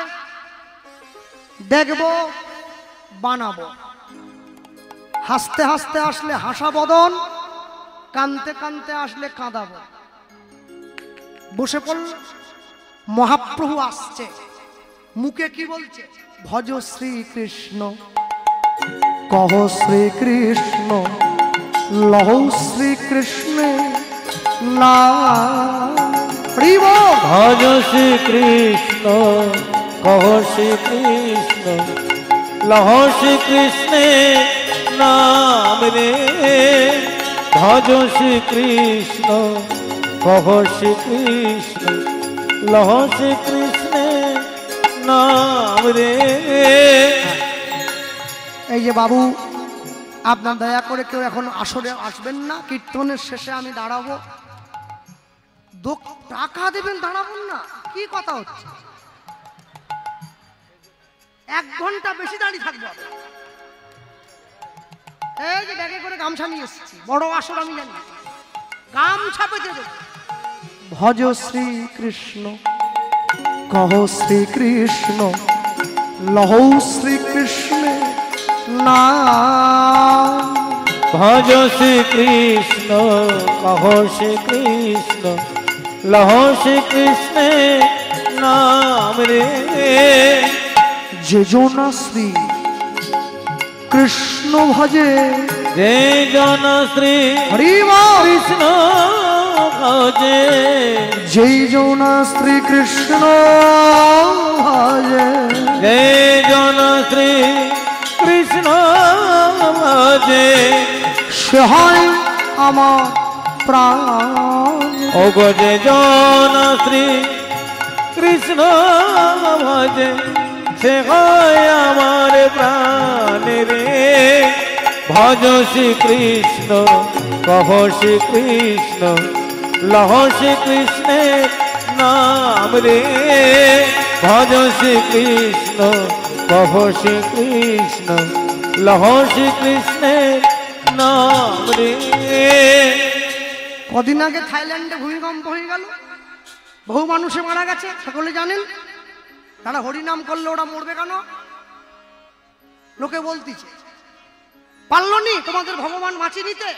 দেখবো বানাবো। হাসতে হাসতে আসলে হাসা বদন, কানতে কানতে আসলে কাঁদাবো। বসে পড়ল। মহাপ্রভু আসছে, মুখে কি বলছে? ভজ শ্রীকৃষ্ণ, কহ শ্রীকৃষ্ণ, লহ শ্রীকৃষ্ণে নাম। ভজ শ্রীকৃষ্ণ, কহ শ্রীকৃষ্ণ, লহ শ্রীকৃষ্ণে নাম রে। ভজ শ্রীকৃষ্ণ, কহ শ্রীকৃষ্ণ, লহ শ্রীকৃষ্ণে নাম রে। এই যে বাবু, আপনার দয়া করে কেউ এখন আসরে আসবেন না, কীর্তনের শেষে আমি দাঁড়াবো। টাকা দেবেন, দাঁড়াবেন না, কি কথা হচ্ছে? 1 ঘন্টা বেশি দাঁড়িয়ে থাকবো। এই যে ব্যাগে করে গামছা নিয়ে এসেছি, বড় আসর আমি জানি, গামছা পেতে দেব। ভজ শ্রীকৃষ্ণ, কহ শ্রীকৃষ্ণ, লহ শ্রীকৃষ্ণে নাম। ভজ শ্রীকৃষ্ণ, কহ শ্রীকৃষ্ণ, লহ শ্রীকৃষ্ণে নাম রে। যে জনা শ্রী কৃষ্ণ ভজে, যে জন শ্রী কৃষ্ণ ভজে, যে জনা শ্রী কৃষ্ণ ভজে, যে জন শ্রী কৃষ্ণ ভজে, সে হয় আমার প্রাণ। ও গো যে জন শ্রী কৃষ্ণ ভজে, সে হয় আমার প্রাণ রে। ভজ শ্রীকৃষ্ণ, কহ শ্রীকৃষ্ণ, লহ শ্রীকৃষ্ণের নাম রে। ভজ শ্রীকৃষ্ণ, কহ শ্রীকৃষ্ণ, লহ শ্রীকৃষ্ণের নাম রে। কদিন আগে থাইল্যান্ডে ভূমিকম্প হয়ে গেল, বহু মানুষে মারা গেছে, সকলে জানেন। তারা হরিনাম করলে ওরা মরবে কেন? লোকে বলতিছে, পারল নি তোমাদের ভগবান বাঁচিয়ে নিতে।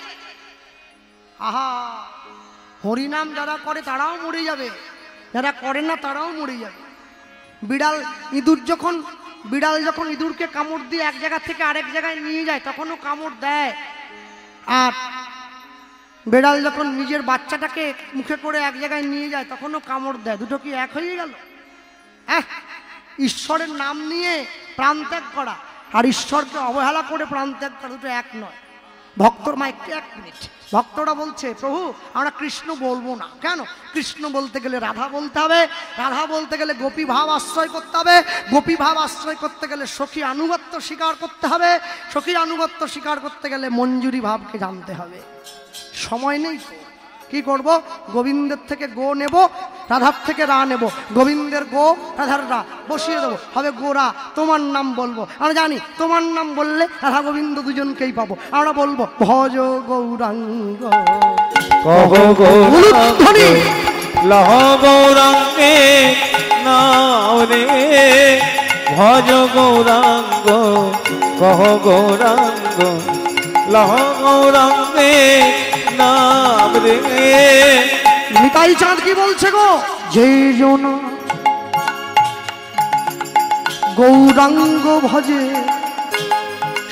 আহা, হরিনাম যারা করে তারাও মরে যাবে, যারা করে না তারাও মরে যাবে। বিড়াল যখন ইঁদুরকে কামড় দিয়ে এক জায়গা থেকে আরেক জায়গায় নিয়ে যায় তখনও কামড় দেয়, আর বিড়াল যখন নিজের বাচ্চাটাকে মুখে করে এক জায়গায় নিয়ে যায় তখনও কামড় দেয়। দুটো কি এক হয়ে গেল? ঈশ্বরের নাম নিয়ে প্রাণ ত্যাগ করা আর ঈশ্বরকে অবহেলা করে প্রাণ ত্যাগ করা দুটো এক নয়। ভক্তর মা একটু 1 মিনিট, ভক্তরা বলছে প্রভু আমরা কৃষ্ণ বলবো না কেন? কৃষ্ণ বলতে গেলে রাধা বলতে হবে, রাধা বলতে গেলে গোপী ভাব আশ্রয় করতে হবে, গোপী ভাব আশ্রয় করতে গেলে সখী আনুগত্য স্বীকার করতে হবে, সখী আনুগত্য স্বীকার করতে গেলে মঞ্জুরি ভাবকে জানতে হবে। সময় নেই তো, কি করব? গোবিন্দের থেকে গো নেব, রাধার থেকে রা নেব, গোবিন্দের গো রাধার রা বসিয়ে দেবো, হবে গোরা। তোমার নাম বলবো, আমরা জানি তোমার নাম বললে রাধা গোবিন্দ দুজনকেই পাবো। আমরা বলবো ভজ গৌরাঙ্গ, কহ গৌরাঙ্গ, লহ গৌরাঙ্গে নাম রে। ভজ গৌরাঙ্গ, কহ গৌরাঙ্গ, লহ গৌরাঙ্গে নাম রে। নিতাই চাঁদ কি বলছে গো? যে জন গৌরাঙ্গ ভজে,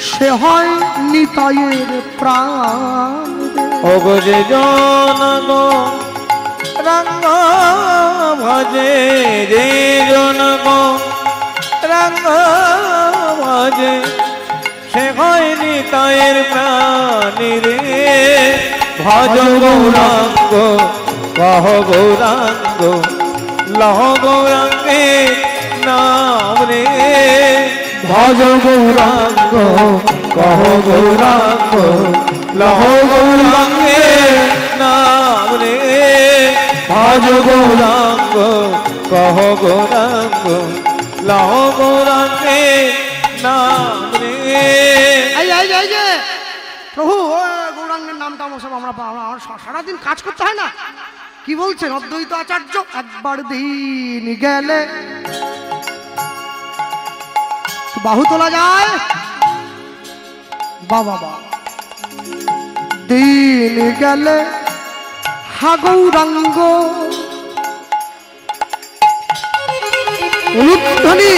সে হয় নিতাইয়ের প্রাণ। ও গো যে জন গৌরাঙ্গ ভজে, যে জন গৌরাঙ্গ ভজে, সে হয় নিতাইয়ের প্রাণ রে। ভজ গৌরাঙ্গ, কহ গৌরাঙ্গ, লহ গৌরাঙ্গে নাম রে। ভজ গৌরাঙ্গ, কহ গৌরাঙ্গ, লহ গৌরাঙ্গে নাম রে। ভজ গৌরাঙ্গ, কহ গৌরাঙ্গ, লহ গৌরাঙ্গে নাম রে। প্রভু গৌরাঙ্গের নামটা আমরা সারাদিন কাজ করতে হয় না? কি বলছেন অদ্বৈত আচার্য? একবার দিন গেলে বাহু তোলা যায়, বাবা দিন গেলে হা গৌরাঙ্গ উলুধ্বনি।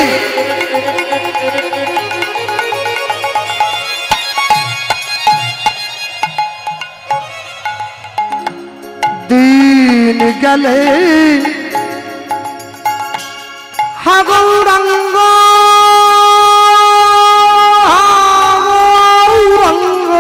দিন গেলে হা গৌরাঙ্গ, গৌরাঙ্গ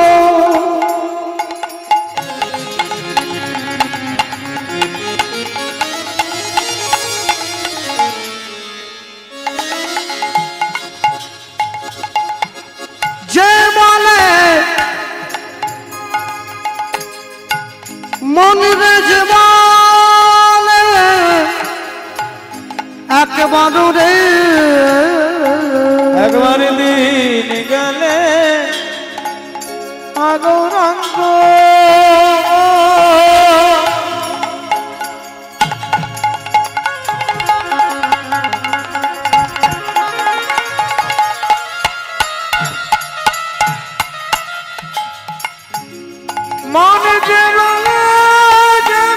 মন রে যে বলে একবার রে একবার দিন গেলে গৌরাঙ্গ মন যে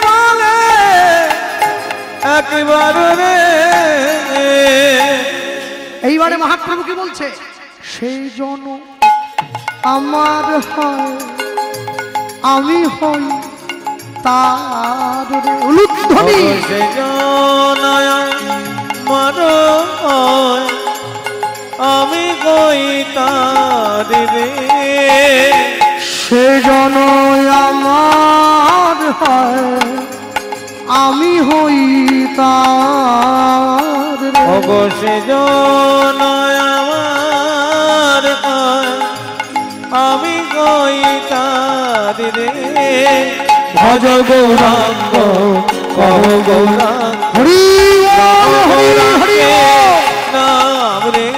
বলে একবার রে। এইবারে মহাপ্রভু কি বলছে? সেই জন আমার হয় আমি হই তার রে। উলুধ্বনি সে জন আমার হয় আমি কই তার রে। সে জন আমার হয় আমি হই তার রে। সে জন আমার হয় আমি কই তার রে। ভজ গৌরাঙ্গ কহ গৌরাঙ্গ হরি হরি হরি নাম রে।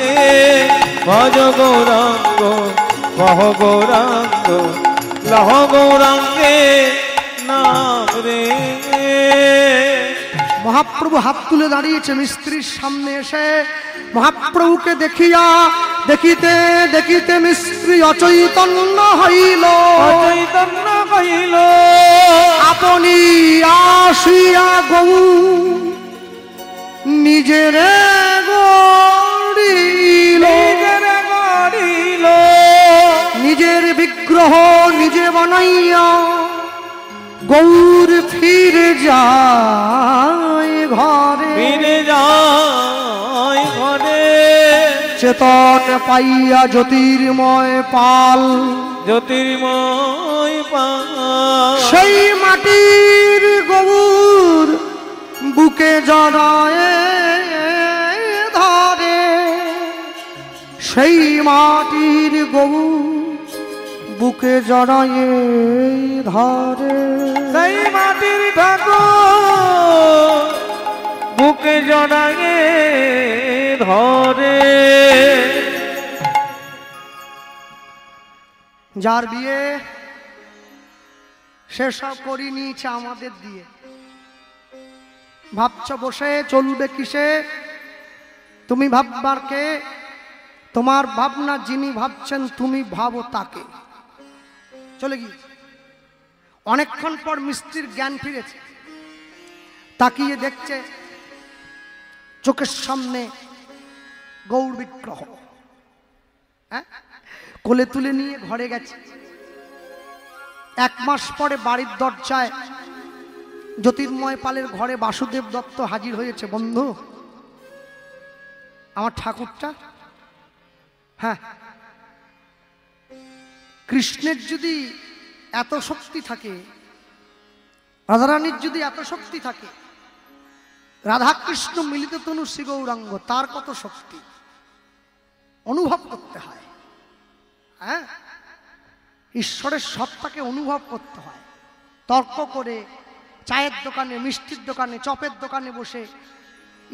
ভজ গৌরাঙ্গ কহ গৌরাঙ্গ লহ গৌরাঙ্গে নাম রে। মহাপ্রভু হাত তুলে দাঁড়িয়েছে মিস্ত্রির সামনে এসে। মহাপ্রভুকে দেখিয়া দেখিতে দেখিতে মিস্ত্রি অচৈতন্য হইল। চৈতন্য কহিল আপনি আসিয়া গৌ নিজের গড়িল। নিজের বিগ্রহ নিজে বানাইয়া গৌর ফিরে যায় ঘরে। ফিরে যায় ঘরে। চেতন পাইয়া জ্যোতির্ময় পাল জ্যোতির্ময় পাল সেই মাটির গৌর বুকে জড়ায় ধরে। সেই মাটির গৌর বুকে জড়ায় ধরে। সেই মাটির ঠাকুর বুকে জড়ায়ে ধরে। যার বিয়ে সেসব করি নিয়েছে আমাদের দিয়ে। ভাবছ বসে চলবে কিসে? তুমি ভাববার কে? তোমার ভাবনা যিনি ভাবছেন তুমি ভাবো তাকে। চলে গিয়ে অনেকক্ষণ পর মিস্ত্রির জ্ঞান ফিরেছে। তাকিয়ে দেখছে চোখের সামনে গৌর বিগ্রহ। হ্যাঁ, কোলে তুলে নিয়ে ঘরে গেছে। 1 মাস পরে বাড়ির দরজায় জ্যোতির্ময় পালের ঘরে বাসুদেব দত্ত হাজির হয়েছে। বন্ধু, আমার ঠাকুরটা। হ্যাঁ, কৃষ্ণের যদি এত শক্তি থাকে, রাধারানীর যদি এত শক্তি থাকে, রাধা কৃষ্ণ মিলিত তনু শ্রী গৌরাঙ্গ, তার কত শক্তি অনুভব করতে হয়। হ্যাঁ, ঈশ্বরের সত্তাকে অনুভব করতে হয়। তর্ক করে চায়ের দোকানে, মিষ্টির দোকানে, চপের দোকানে বসে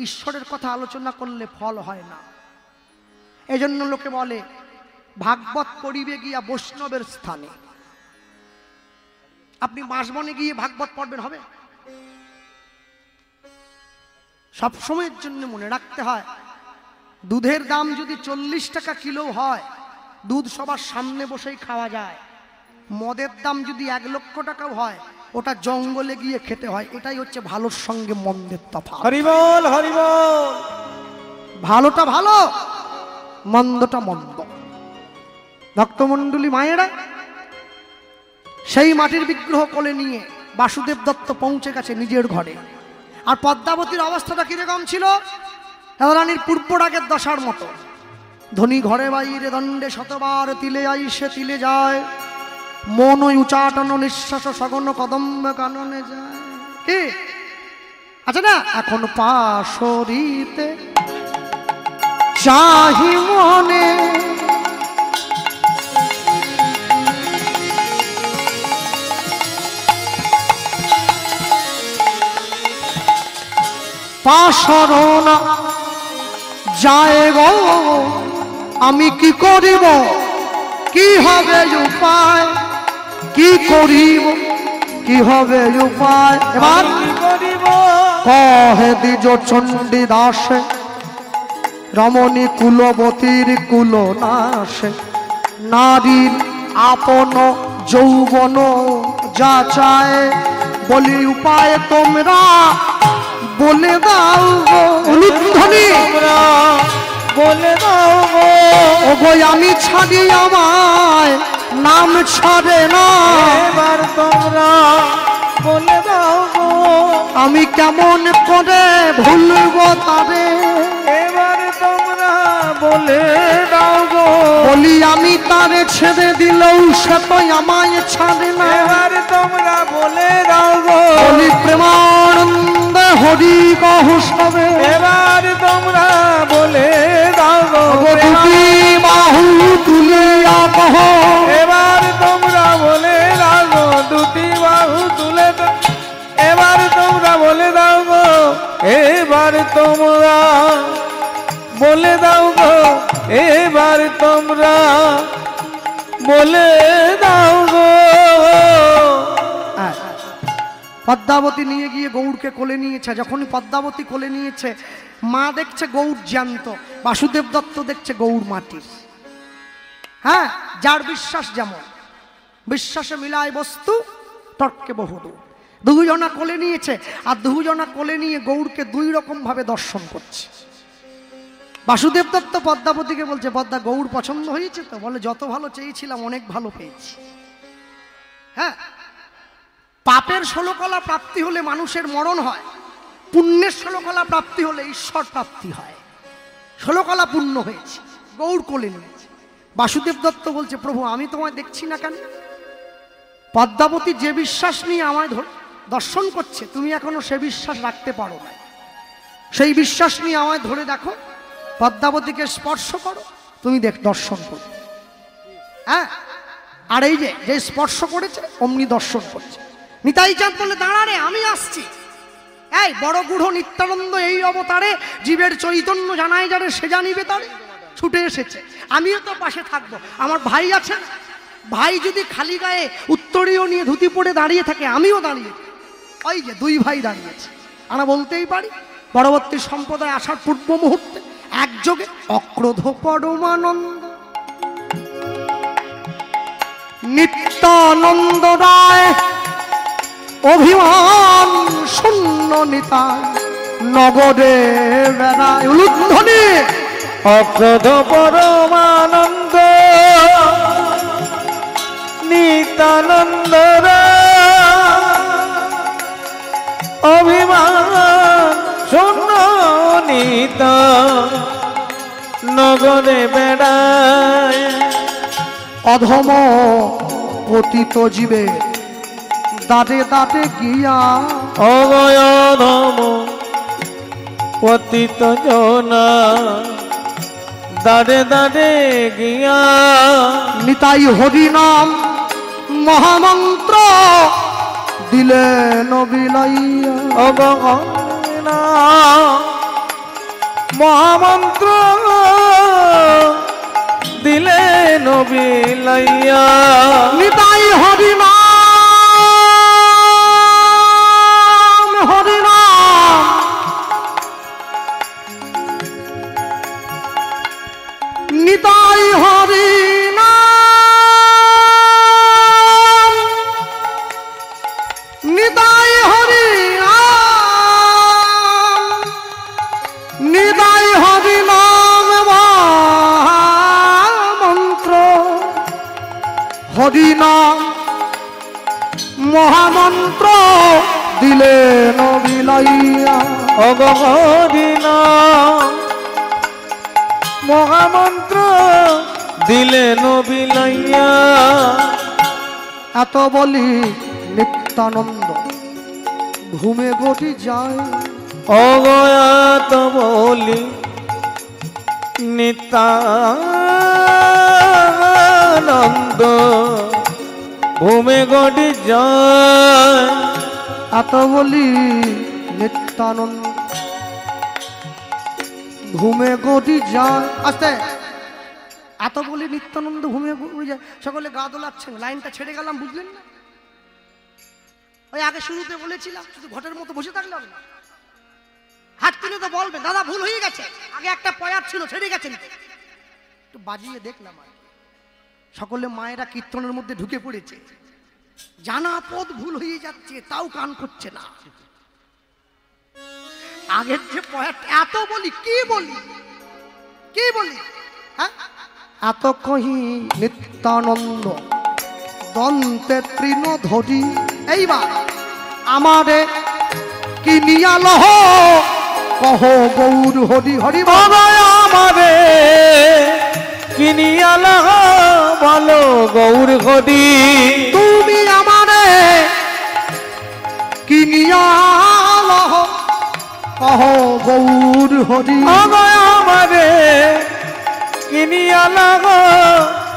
ঈশ্বরের কথা আলোচনা করলে ফল হয় না। এজন্য লোকে বলে ভাগবত পড়িবে গিয়া বৈষ্ণবের স্থানে। আপনি বাঁশবনে গিয়ে ভাগবত পড়বেন, হবে? সবসময়ের জন্য মনে রাখতে হয়, দুধের দাম যদি 40 টাকা কিলো হয়, দুধ সবার সামনে বসেই খাওয়া যায়। মদের দাম যদি 1 লক্ষ টাকাও হয়, ওটা জঙ্গলে গিয়ে খেতে হয়। এটাই হচ্ছে ভালোর সঙ্গে মন্দের তফাৎ। হরি বল, হরি বল। ভালোটা ভালো, মন্দটা মন্দ। ভক্তমণ্ডলী মায়েরা, সেই মাটির বিগ্রহ কোলে নিয়ে বাসুদেব দত্ত পৌঁছে গেছে নিজের ঘরে। আর পদ্মাবতীর অবস্থাটা কিরকম ছিল? রানীর পূর্বরাগের দশার মতো। ধনী ঘরে বাইরে দণ্ডে শতবার তিলে আইসে তিলে যায়, মন উচাটন নিঃশ্বাস সগন কদম্ব কাননে যায়। কি আচ্ছা না? এখন পাশরিতে চাহি মনে, পাশরণ যায় গো আমি কি করিব কি হবে উপায় কি করিব কি হবে উপায় এবার কি করিব কহে দ্বিজ চণ্ডী দাসে রমণী কুলবতীর কুল নাশে নারীর আপন যৌবন যা চায় বলি উপায় তোমরা বলে দাও গো উলুধ্বনি তোমরা বলে দাও গো ওগো আমি ছাড়ি আমায় নাম ছাড়ে না এবার তোমরা বলে দাও গো আমি কেমন করে ভুলব তারে এবার তোমরা বলে দাও গো বলি আমি তারে ছেড়ে দিলেও সে তো আমায় ছাড়ে না এবার তোমরা বলে দাও গো বলি প্রেমানন্দ হরি কহ সবে এবার তোমরা বলে দাও গো ওগো দুটি বাহু তুলিয়া কহ এবার তোমরা বলে দাও গো দুটি বাহু তুলে দাও এবার তোমরা বলে দাও গো এবার তোমরা বলে দাও গো এবার তোমরা বলে দাও গো পদ্মাবতী নিয়ে গিয়ে গৌড়কে কোলে নিয়েছে যখনই পদ্মাবতী কোলে নিয়েছে মা দেখছে গৌড় জ্যান্ত বাসুদেব দত্ত দেখছে গৌড় মাটির হ্যাঁ যার বিশ্বাস যেমন বিশ্বাসে মিলায় বস্তু তর্কে বহুদূর দুজনা কোলে নিয়েছে আর দুজনা কোলে নিয়ে গৌড়কে দুই রকম ভাবে দর্শন করছে বাসুদেব দত্ত পদ্মাবতীকে বলছে পদ্মা গৌড় পছন্দ হয়েছে তো বলে যত ভালো চেয়েছিলাম অনেক ভালো পেয়েছি হ্যাঁ পাপের 16 কলা প্রাপ্তি হলে মানুষের মরণ হয় পুণ্যের 16 কলা প্রাপ্তি হলে ঈশ্বর প্রাপ্তি হয় 16 কলা পুণ্য হয়েছে গৌড় কোলে নিয়েছে বাসুদেব দত্ত বলছে প্রভু আমি তোমায় দেখছি না কেন পদ্মাবতী যে বিশ্বাস নিয়ে আমায় দর্শন করছে তুমি এখনো সে বিশ্বাস রাখতে পারো না সেই বিশ্বাস নিয়ে আমায় ধরে দেখো পদ্মাবতীকে স্পর্শ করো তুমি দর্শন করো হ্যাঁ আর এই যে স্পর্শ করেছে অমনি দর্শন করছে নিতাই চাঁদ বলে দাঁড়ারে আমি আসছি এই বড় গুঢ় নিত্যানন্দ এই অবতারে জীবের চৈতন্য জানাই যারে সে জানিবে তারে ছুটে এসেছে আমিও তো পাশে থাকবো আমার ভাই আছে ভাই যদি খালি গায়ে উত্তরীয় নিয়ে ধুতি পরে দাঁড়িয়ে থাকে আমিও দাঁড়িয়ে ওই যে দুই ভাই দাঁড়িয়েছে আমরা বলতেই পারি পরবর্তী সম্প্রদায় আসার পূর্ব মুহূর্তে একযোগে অক্রোধ পরমানন্দ নিত্যানন্দ রায় অভিমান শূন্য নিতাই নগরে বেড়ায় উলুধ্বনি অক্রোধ পরমানন্দ নিত্যানন্দ অভিমান শূন্য নিত নগরে বেড়ায় অধম পতিত জীবে দাঁতে দাঁতে গিয়া অগয়ধম পতিত জনা দাঁড়ে দাঁড়ে গিয়া নিতাই হরি নাম মহামন্ত্র দিলেন বিলাইয়া অগয়না মহামন্ত্র দিলেন বিলাইয়া নিতাই হরি নাম হরি নাম নিতাই হরি নাম নিতাই হরি নাম নিতাই হরি নাম মহামন্ত্র হরি নাম মহামন্ত্র দিলেন বিলাইয়া অগহরিনা মহামন্ত্র দিলেন বিলাইয়া এত বলি নিত্যানন্দ ঘুমে গটি যায় অগয়াত বলি নিত্যানন্দ ভূমে গটি যায় এত বলি নিত্যানন্দ ঘুমে গড়ি যায়। আস্তে এত বলি নিত্যানন্দ ঘুমে গড়ি যায়, সকলে গা দোলাচ্ছেন, লাইনটা ছেড়ে গেলাম, বুঝলেন না? ওই আগে শুরুতে বলেছিলাম শুধু ঘটের মতো বসে থাকলাম না, হাত তুলে তো বলবে দাদা ভুল হয়ে গেছে, আগে একটা পয়ার ছিল ছেড়ে গেছেন, একটু বাজিয়ে দেখলাম। আর সকলে মায়েরা কীর্তনের মধ্যে ঢুকে পড়েছে, জানা পদ ভুল হয়ে যাচ্ছে তাও কান করছে না। আগের যে পয়ার এত বলি কি বলি কি বলি, হ্যাঁ এত কহি নিত্যানন্দ দন্তে তৃণ ধরি। এইবার আমারে কিনিয়া লহ কহ গৌর হরি হরি আমারে কিনিয়া লহ বলো গৌর হরি। তুমি আমারে কিনিয়া লহ কহ গৌর হরি। আমারে কিনিয়া লহ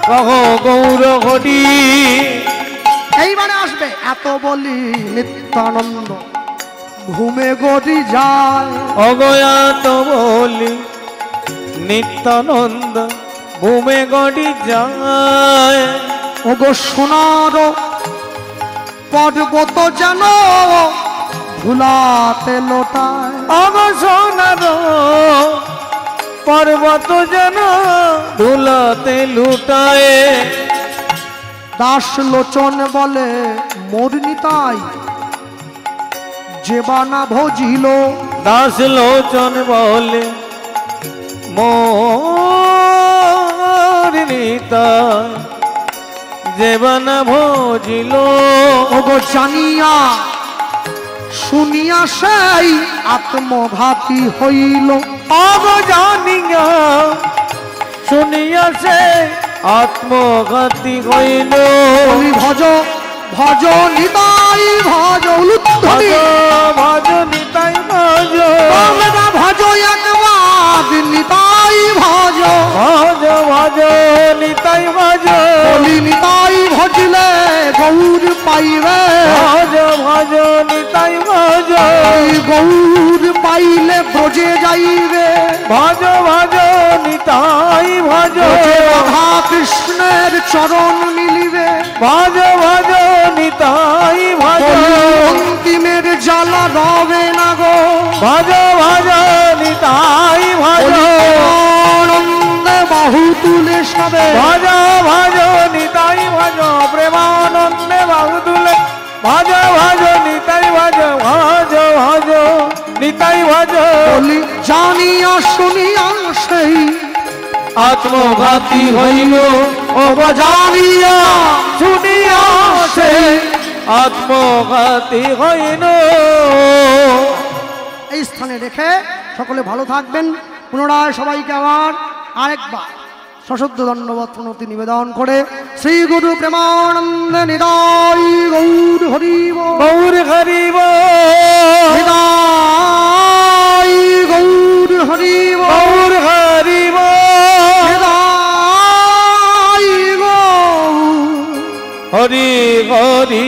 কহ গৌর হরি। এইবারে আসবে এত বলি নিত্যানন্দ ঘুমে গড়ি যায়। অগয়াত বলি নিত্যানন্দ ঘুমে গড়ি যায়। ওগো সোনার পর্বত যেন ধুলাতে লোটায়। অগ সোনার পর্বত যেন ধুলাতে লুটায়। দাস লোচন বলে মোর নিতাই যে বানা ভজিল। দাস লোচন বলে মোর নিতাই যে বানা ভজিল। ওগো জানিয়া শুনিয়া সেই আত্মঘাতী হইল। অগ জানিয়া শুনিয়া সে আত্মঘাতী হইল। ভজ ভজ নিতাই ভজ উলুধ্বনি ভজ নিতাই ভজ ভজ একবার নিতাই ভজ ভজ ভজ নিতাই ভজ। বলি নিতাই ভজিলে গৌর পাইবে। ভজ ভজ নিতাই ভজ গৌর পাইলে ব্রজে যাইবে। ভজ ভজ নিতাই ভজ রাধা কৃষ্ণের চরণ মিলিবে। ভজ ভজ নিতাই ভজ অন্তিমের জ্বালা রবে না গো। ভজ ভজ নিতাই ভজ আনন্দে বাহু তুলে সবে। ভজ ভজ নিতাই ভজ প্রেমানন্দে বাহু তুলে। ভজ ভজ নিতাই ভজ ভজ ভজ নিতাই ভজ। বলি জানিয়া শুনিয়া সেই আত্মঘাতী হইল। ও জানিয়া শুনিয়া সে আত্মঘাতী হইল। এই স্থানে রেখে সকলে ভালো থাকবেন। পুনরায় সবাইকে আবার আরেকবার সশ্রদ্ধ ধন্যবাদ প্রণতি নিবেদন করে শ্রী গুরু প্রেমানন্দ নিতাই গৌর হরিব গৌর হরিব নিতাই গৌর হরিব গৌর হরিব নিতাই গৌর হরি হরি